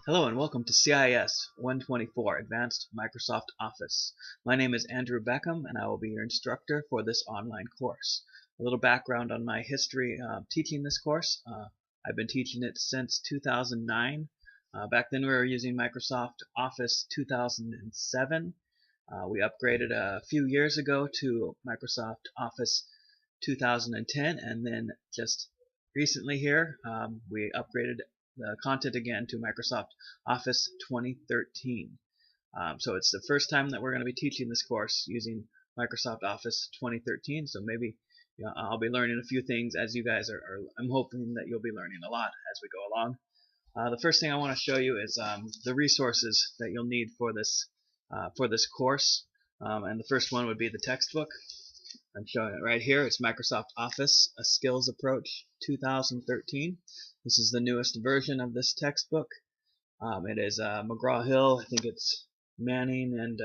Hello and welcome to CIS124 Advanced Microsoft Office. My name is Andrew Beckham and I will be your instructor for this online course. A little background on my history teaching this course. I've been teaching it since 2009. Back then we were using Microsoft Office 2007. We upgraded a few years ago to Microsoft Office 2010, and then just recently here we upgraded the content again to Microsoft Office 2013. So it's the first time that we're going to be teaching this course using Microsoft Office 2013. So maybe I'll be learning a few things as you guys are. I'm hoping that you'll be learning a lot as we go along. The first thing I want to show you is the resources that you'll need for this course. And the first one would be the textbook. I'm showing it right here. It's Microsoft Office, A Skills Approach 2013. This is the newest version of this textbook. It is McGraw-Hill. I think it's Manning and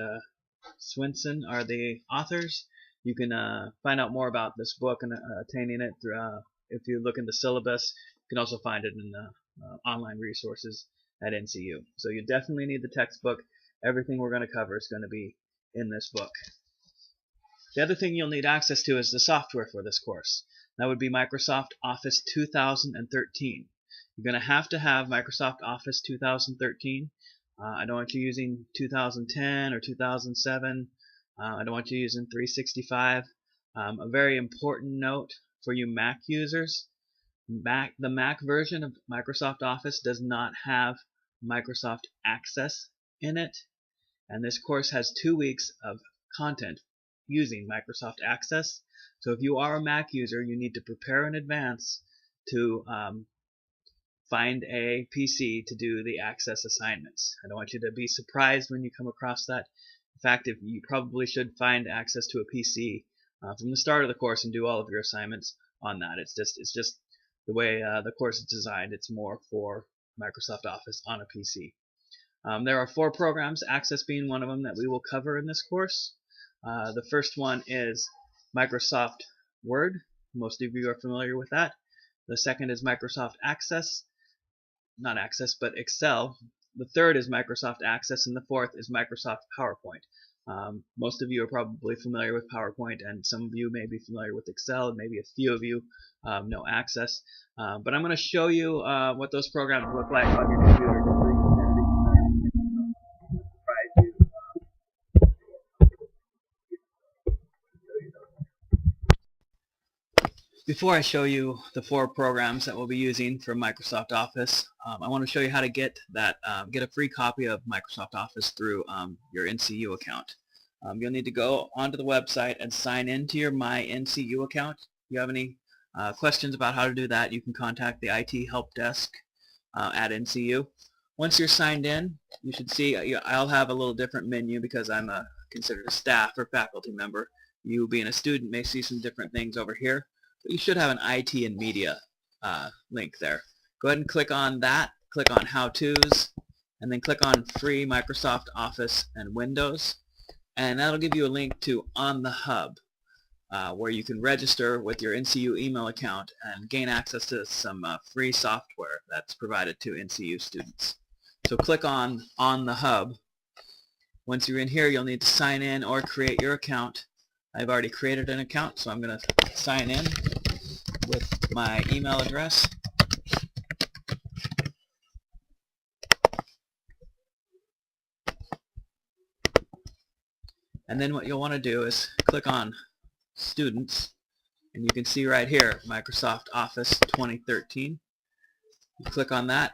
Swinson are the authors. You can find out more about this book and attaining it through, if you look in the syllabus. You can also find it in the online resources at NCU. So you definitely need the textbook. Everything we're going to cover is going to be in this book. The other thing you'll need access to is the software for this course. That would be Microsoft Office 2013. You're going to have Microsoft Office 2013. I don't want you using 2010 or 2007. I don't want you using 365. A very important note for you Mac users, the Mac version of Microsoft Office does not have Microsoft Access in it. And this course has 2 weeks of content using Microsoft Access. So if you are a Mac user, you need to prepare in advance to find a PC to do the Access assignments. I don't want you to be surprised when you come across that. In fact, if you probably should find access to a PC from the start of the course and do all of your assignments on that. It's just the way the course is designed. It's more for Microsoft Office on a PC. There are 4 programs, Access being one of them, that we will cover in this course. The first one is Microsoft Word. Most of you are familiar with that. The second is Microsoft Access. Not Access, but Excel. The third is Microsoft Access, and the fourth is Microsoft PowerPoint. Most of you are probably familiar with PowerPoint, and some of you may be familiar with Excel, and maybe a few of you know Access. But I'm going to show you what those programs look like on your computer. Before I show you the 4 programs that we'll be using for Microsoft Office, I want to show you how to get a free copy of Microsoft Office through your NCU account. You'll need to go onto the website and sign into your My NCU account. If you have any questions about how to do that, you can contact the IT help desk at NCU. Once you're signed in, you should see I'll have a little different menu because I'm considered a staff or faculty member. You being a student may see some different things over here. You should have an IT and Media link there. Go ahead and click on that, click on How-Tos, and then click on Free Microsoft Office and Windows, and that'll give you a link to On the Hub, where you can register with your NCU email account and gain access to some free software that's provided to NCU students. So click on the Hub. Once you're in here, you'll need to sign in or create your account. I've already created an account, so I'm going to sign in with my email address. And then what you'll want to do is click on Students, and you can see right here Microsoft Office 2013. You click on that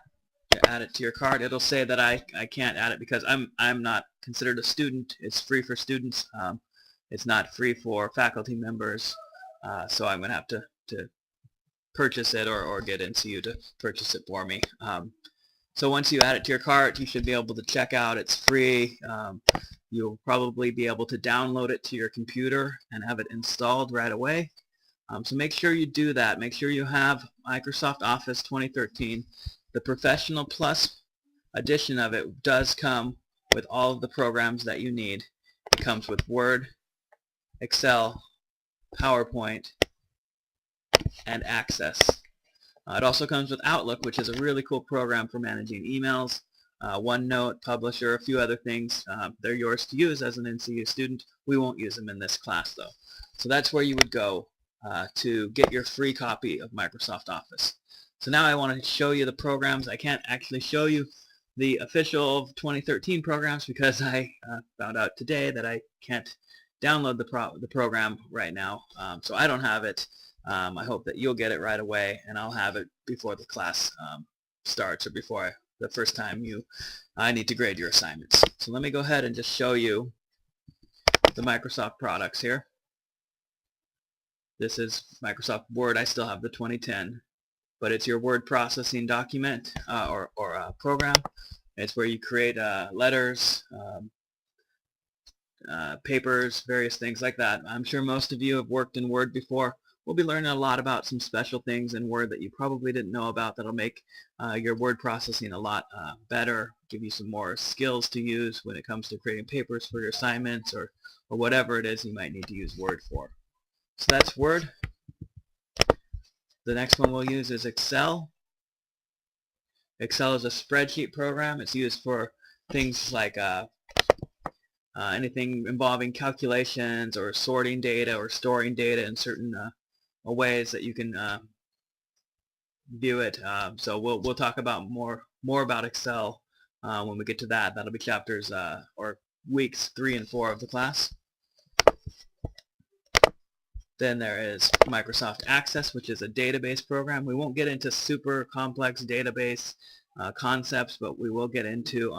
to add it to your card. It'll say that I can't add it because I'm not considered a student. It's free for students. It's not free for faculty members, so I'm going to have to purchase it or get NCU to purchase it for me. So once you add it to your cart, you should be able to check out. It's free. You'll probably be able to download it to your computer and have it installed right away. So make sure you do that. Make sure you have Microsoft Office 2013. The Professional Plus edition of it does come with all of the programs that you need. It comes with Word, Excel, PowerPoint, and Access. It also comes with Outlook, which is a really cool program for managing emails, OneNote, Publisher, a few other things. They're yours to use as an NCU student. We won't use them in this class though. So that's where you would go to get your free copy of Microsoft Office. So now I want to show you the programs. I can't actually show you the official 2013 programs because I found out today that I can't download the program right now. So I don't have it. I hope that you'll get it right away, and I'll have it before the class starts, or before the first time I need to grade your assignments. So let me go ahead and just show you the Microsoft products here. This is Microsoft Word. I still have the 2010, but it's your word processing document or program. It's where you create letters, papers, various things like that. I'm sure most of you have worked in Word before. We'll be learning a lot about some special things in Word that you probably didn't know about that'll make your word processing a lot better, give you some more skills to use when it comes to creating papers for your assignments or whatever it is you might need to use Word for. So that's Word. The next one we'll use is Excel. Excel is a spreadsheet program. It's used for things like anything involving calculations or sorting data or storing data in certain ways that you can view it. So we'll talk about more about Excel when we get to that. That'll be chapters or weeks 3 and 4 of the class. Then there is Microsoft Access, which is a database program. We won't get into super complex database concepts, but we will get into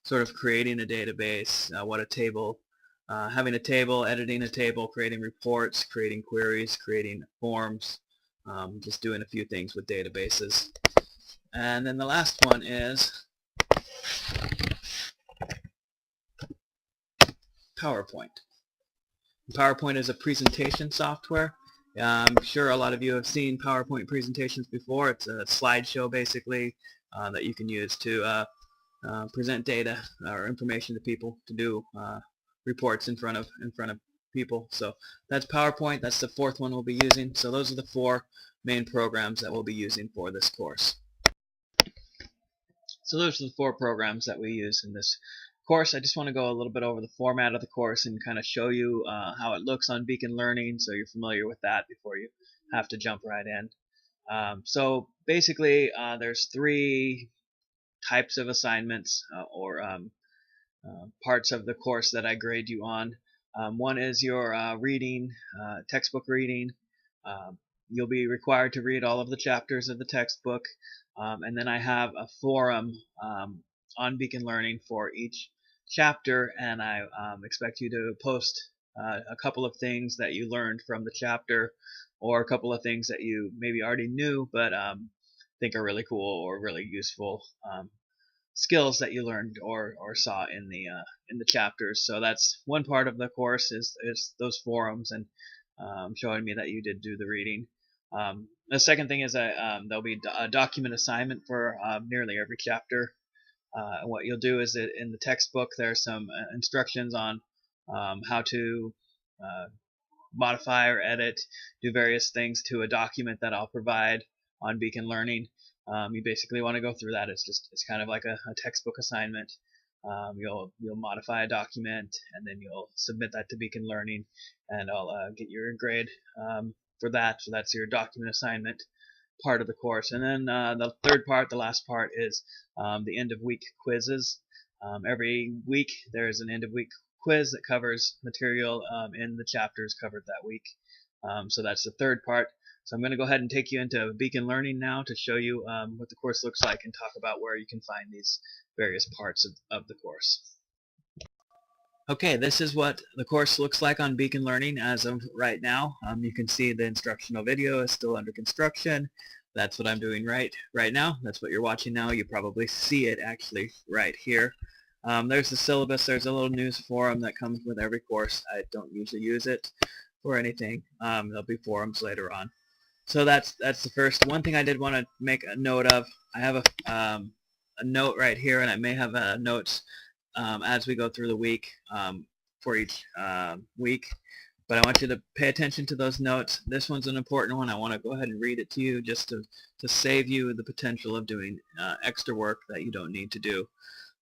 sort of creating a database, what a table, having a table, editing a table, creating reports, creating queries, creating forms, just doing a few things with databases. And then the last one is PowerPoint. PowerPoint is a presentation software. I'm sure a lot of you have seen PowerPoint presentations before. It's a slideshow basically that you can use to present data or information to people, to do reports in front of people. So that's PowerPoint. That's the fourth one we'll be using. So those are the 4 main programs that we'll be using for this course. So those are the 4 programs that we use in this course. I just want to go a little bit over the format of the course and kind of show you how it looks on Beacon Learning, so you're familiar with that before you have to jump right in. So basically there's 3 types of assignments or parts of the course that I grade you on. One is your reading, textbook reading. You'll be required to read all of the chapters of the textbook, and then I have a forum on Beacon Learning for each chapter, and I expect you to post a couple of things that you learned from the chapter, or a couple of things that you maybe already knew but think are really cool or really useful skills that you learned or saw in the chapters. So that's one part of the course is those forums and showing me that you did do the reading. The second thing is there'll be a document assignment for nearly every chapter. What you'll do is that in the textbook there's some instructions on how to modify or edit, do various things to a document that I'll provide on Beacon Learning. You basically want to go through that. It's kind of like a textbook assignment. You'll modify a document and then you'll submit that to Beacon Learning, and I'll get your grade for that. So that's your document assignment part of the course. And then the third part, the last part, is the end of week quizzes. Every week there's an end of week quiz that covers material in the chapters covered that week. So that's the third part. So I'm going to go ahead and take you into Beacon Learning now to show you what the course looks like and talk about where you can find these various parts of the course. Okay, this is what the course looks like on Beacon Learning as of right now. You can see the instructional video is still under construction. That's what I'm doing right now. That's what you're watching now. You probably see it actually right here. There's the syllabus. There's a little news forum that comes with every course. I don't usually use it for anything. There'll be forums later on. So that's the first. One thing I did want to make a note of, I have a note right here, and I may have notes as we go through the week for each week. But I want you to pay attention to those notes. This one's an important one. I want to go ahead and read it to you just to save you the potential of doing extra work that you don't need to do.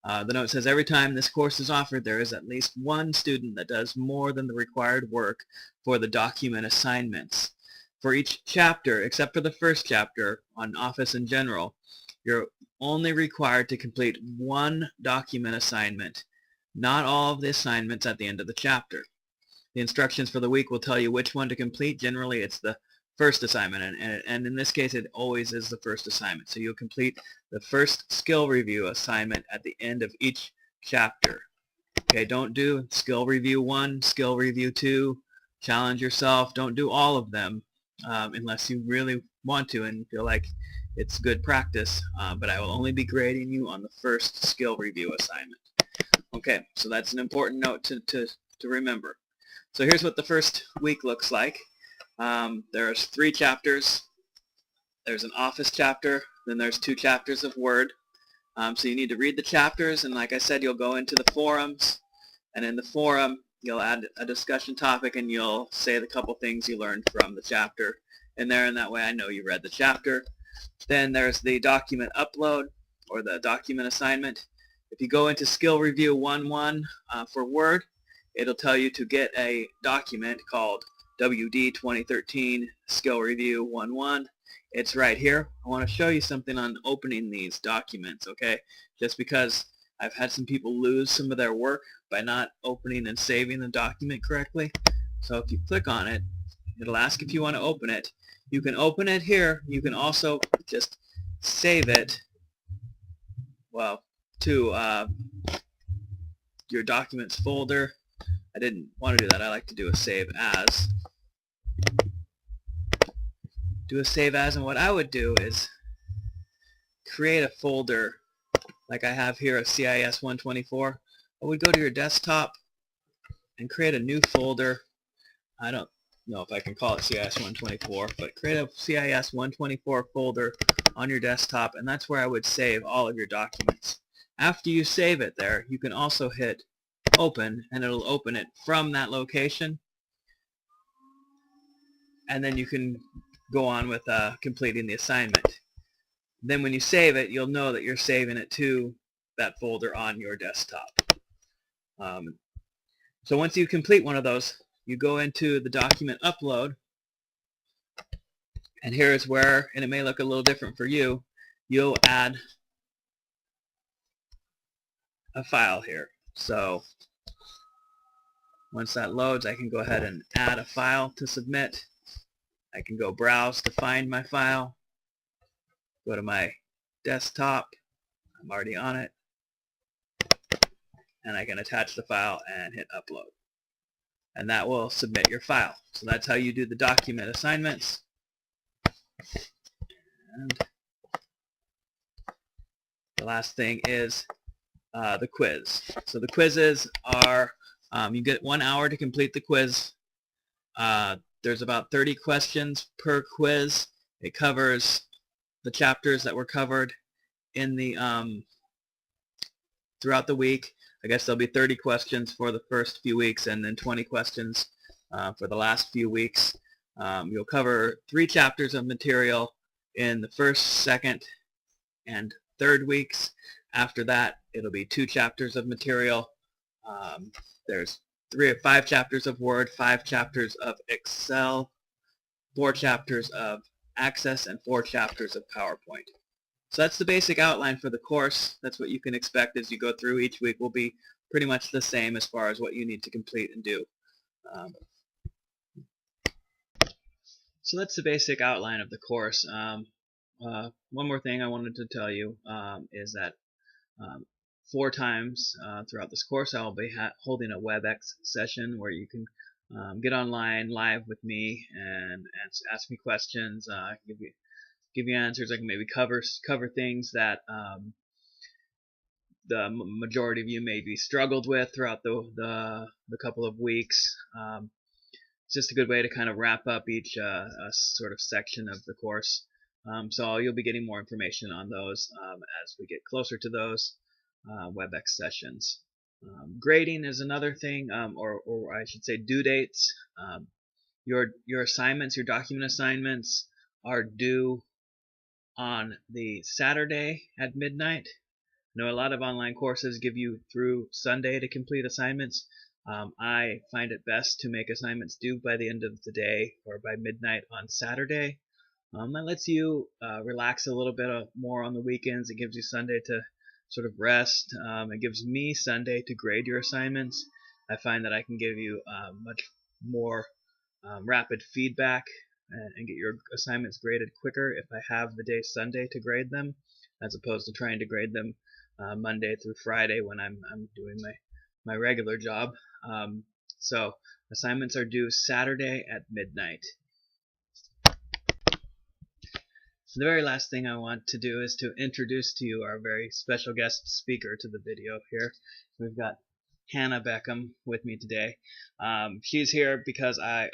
The note says, every time this course is offered, there is at least one student that does more than the required work for the document assignments. For each chapter, except for the first chapter on Office in general, you're only required to complete one document assignment, not all of the assignments at the end of the chapter. The instructions for the week will tell you which one to complete. Generally, it's the first assignment, and in this case, it always is the first assignment. So you'll complete the first skill review assignment at the end of each chapter. Okay, don't do skill review 1, skill review 2, challenge yourself. Don't do all of them unless you really want to and feel like it's good practice, but I will only be grading you on the first skill review assignment. Okay, so that's an important note to remember. So here's what the first week looks like. There's 3 chapters. There's an Office chapter, then there's 2 chapters of Word. So you need to read the chapters, and like I said, you'll go into the forums, and in the forum, you'll add a discussion topic, and you'll say the couple things you learned from the chapter in there, and that way I know you read the chapter. Then there's the document upload, or the document assignment. If you go into Skill Review 1.1 for Word, it'll tell you to get a document called WD 2013 Skill Review 1.1. It's right here. I want to show you something on opening these documents, okay? Just because I've had some people lose some of their work by not opening and saving the document correctly. So if you click on it, it'll ask if you want to open it. You can open it here. You can also just save it, well, to your documents folder. I didn't want to do that. I like to do a save as. Do a save as, and what I would do is create a folder like I have here of CIS124. I would go to your desktop and create a new folder. I don't know if I can call it CIS124, but create a CIS124 folder on your desktop, and that's where I would save all of your documents. After you save it there, you can also hit open, and it'll open it from that location, and then you can go on with completing the assignment. Then when you save it, you'll know that you're saving it to that folder on your desktop. So once you complete one of those, you go into the document upload, and here's where, and it may look a little different for you, you'll add a file here. So once that loads, I can go ahead and add a file to submit. I can go browse to find my file, go to my desktop, I'm already on it, and I can attach the file and hit upload. And that will submit your file. So that's how you do the document assignments. And the last thing is the quiz. So the quizzes are, you get 1 hour to complete the quiz. There's about 30 questions per quiz. It covers the chapters that were covered in the throughout the week. I guess there'll be 30 questions for the first few weeks, and then 20 questions for the last few weeks. You'll cover 3 chapters of material in the first, second, and third weeks. After that, it'll be 2 chapters of material. There's 3 or 5 chapters of Word, 5 chapters of Excel, 4 chapters of Access, and 4 chapters of PowerPoint. So that's the basic outline for the course. That's what you can expect as you go through. Each week will be pretty much the same as far as what you need to complete and do. So that's the basic outline of the course. One more thing I wanted to tell you is that 4 times throughout this course I will be holding a WebEx session where you can get online live with me and ask me questions, give you answers. I can maybe cover things that the majority of you maybe struggled with throughout the couple of weeks. It's just a good way to kind of wrap up each sort of section of the course. So you'll be getting more information on those as we get closer to those WebEx sessions. Grading is another thing, or I should say due dates. Your assignments, your document assignments, are due on the Saturday at midnight. I know a lot of online courses give you through Sunday to complete assignments. I find it best to make assignments due by the end of the day or by midnight on Saturday. That lets you relax a little bit more on the weekends. It gives you Sunday to sort of rest. It gives me Sunday to grade your assignments. I find that I can give you much more rapid feedback and get your assignments graded quicker if I have the day Sunday to grade them, as opposed to trying to grade them Monday through Friday when I'm doing my regular job. So assignments are due Saturday at midnight. The very last thing I want to do is to introduce to you our very special guest speaker to the video here. We've got Hannah Beckham with me today. She's here because I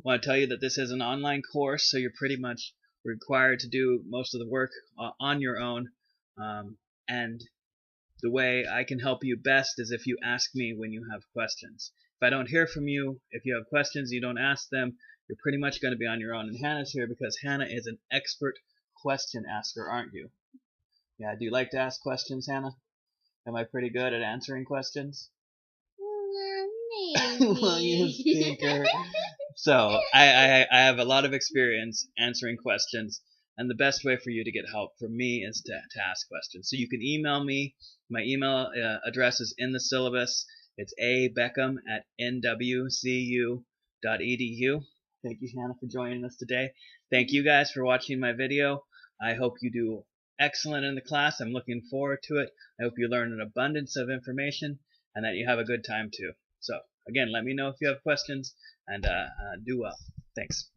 want to tell you that this is an online course, so you're pretty much required to do most of the work on your own. And the way I can help you best is if you ask me when you have questions. If I don't hear from you, if you have questions, you don't ask them, you're pretty much going to be on your own. And Hannah's here because Hannah is an expert question asker, aren't you? Yeah, do you like to ask questions, Hannah? Am I pretty good at answering questions? Maybe. Well, you stinker. So, I have a lot of experience answering questions, and the best way for you to get help from me is to ask questions. So you can email me. My email address is in the syllabus. It's abeckham@nwcu.edu. Thank you, Hannah, for joining us today. Thank you guys for watching my video. I hope you do excellent in the class. I'm looking forward to it. I hope you learn an abundance of information and that you have a good time too. So, again, let me know if you have questions, and do well. Thanks.